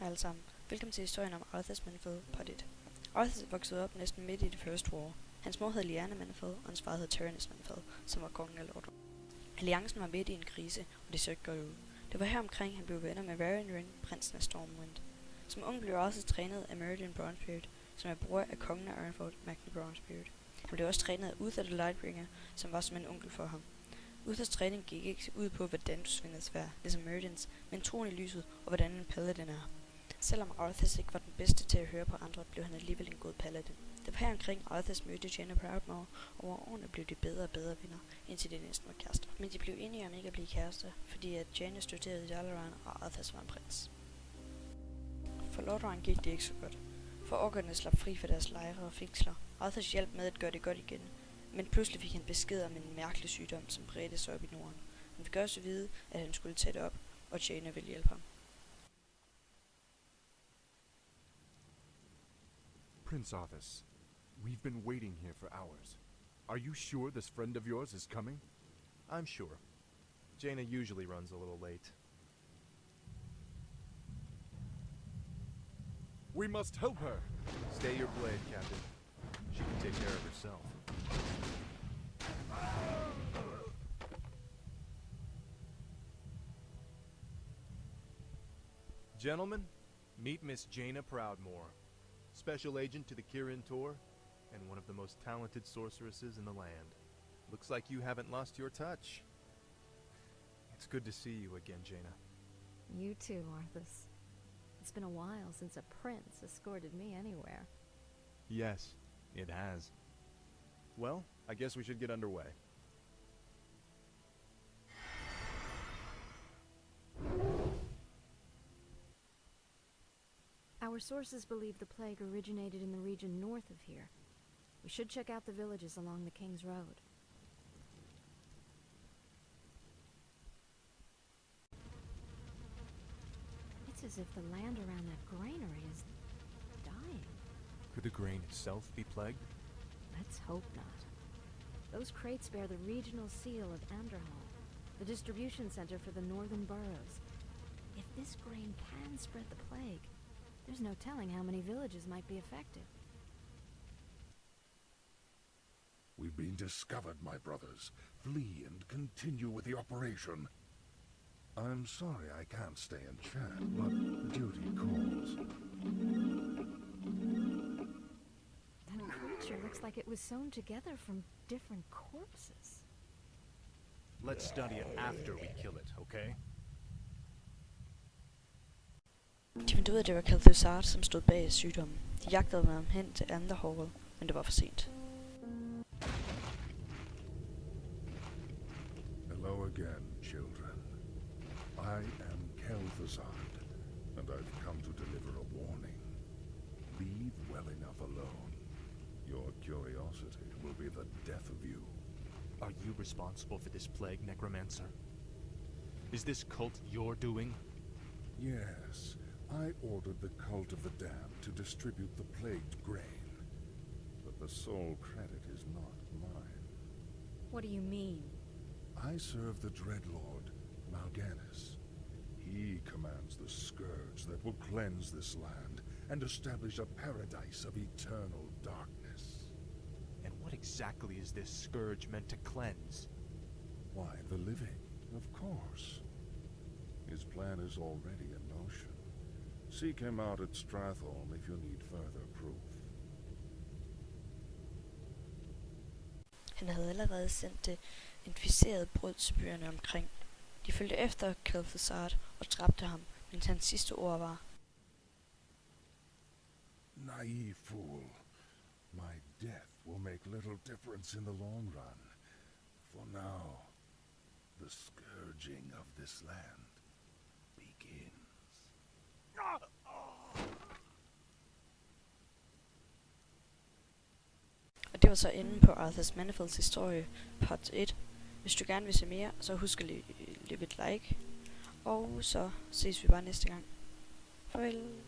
Hej alle sammen. Velkommen til historien om Arthas Menethil Part 1. Arthas voksede op næsten midt i det First War. Hans mor hed Lyanna Menethil, og hans far hed Tyrannus Menethil, som var kongen af Lordaeron. Alliancen var midt i en krise, og det så ikke godt ud. Det var her omkring, han blev venner med Varian Wrynn, prinsen af Stormwind. Som ung blev Arthas trænet af Meridian Bronzebeard, som er bror af kongen af Ironforge, Magna Bronzebeard. Han blev også trænet af Uther the Lightbringer, som var som en onkel for ham. Uthers træning gik ikke ud på, hvordan du svinger sværd, ligesom Meridians, men troen i lyset og hvordan en paladin er. Selvom Arthas ikke var den bedste til at høre på andre, blev han alligevel en god paladin. Det var her omkring Arthas mødte Jaina Proudmoore, og over årene blev de bedre og bedre venner, indtil de næsten var kærester. Men de blev enige om ikke at blive kærester, fordi at Jaina studerede i Dalaran, og Arthas var en prins. For Lordaeron gik det ikke så godt. For orkerne slap fri fra deres lejre og fængsler. Arthas hjalp med at gøre det godt igen, men pludselig fik han besked om en mærkelig sygdom, som bredte sig op i Norden. Han fik også vide, at han skulle tage det op, og Jaina ville hjælpe ham. Prince Arthas, we've been waiting here for hours. Are you sure this friend of yours is coming? I'm sure. Jaina usually runs a little late. We must help her! Stay your blade, Captain. She can take care of herself. Gentlemen, meet Miss Jaina Proudmoore, Special Agent to the Kirin Tor, and one of the most talented sorceresses in the land. Looks like you haven't lost your touch. It's good to see you again, Jaina. You too, Arthas. It's been a while since a prince escorted me anywhere. Yes, it has. Well, I guess we should get underway. Our sources believe the plague originated in the region north of here. We should check out the villages along the King's Road. It's as if the land around that granary is dying. Could the grain itself be plagued? Let's hope not. Those crates bear the regional seal of Anderhall, the distribution center for the northern boroughs. If this grain can spread the plague, there's no telling how many villages might be affected. We've been discovered, my brothers. Flee and continue with the operation. I'm sorry I can't stay and chat, but duty calls. That creature looks like it was sewn together from different corpses. Let's study it after we kill it, okay? De fandt ud af, at det var Kel'Thuzad, som stod bag sygdommen. De jagtede ham hen til Anderhall, men det var for sent. Hello again, children. I am Kel'Thuzad, and I've come to deliver a warning. Leave well enough alone. Your curiosity will be the death of you. Are you responsible for this plague, Necromancer? Is this cult your doing? Yes, I ordered the Cult of the Damned to distribute the plagued grain. But the sole credit is not mine. What do you mean? I serve the Dreadlord, Mal'Ganis. He commands the scourge that will cleanse this land and establish a paradise of eternal darkness. And what exactly is this scourge meant to cleanse? Why, the living, of course. His plan is already in motion. Seek him out at Stratholme if you need further proof. Han havde allerede sendt det inficerede brød til byerne omkring. De følte efter Kel'Thuzad og dræbte ham, mens hans sidste ord var: Naive fool. My death will make little difference in the long run. For now, the scourging of this land begins. Og det var så enden på Arthas Menethils historie, part 1. Hvis du gerne vil se mere, så husk at leave et like. Og så ses vi bare næste gang. Farvel.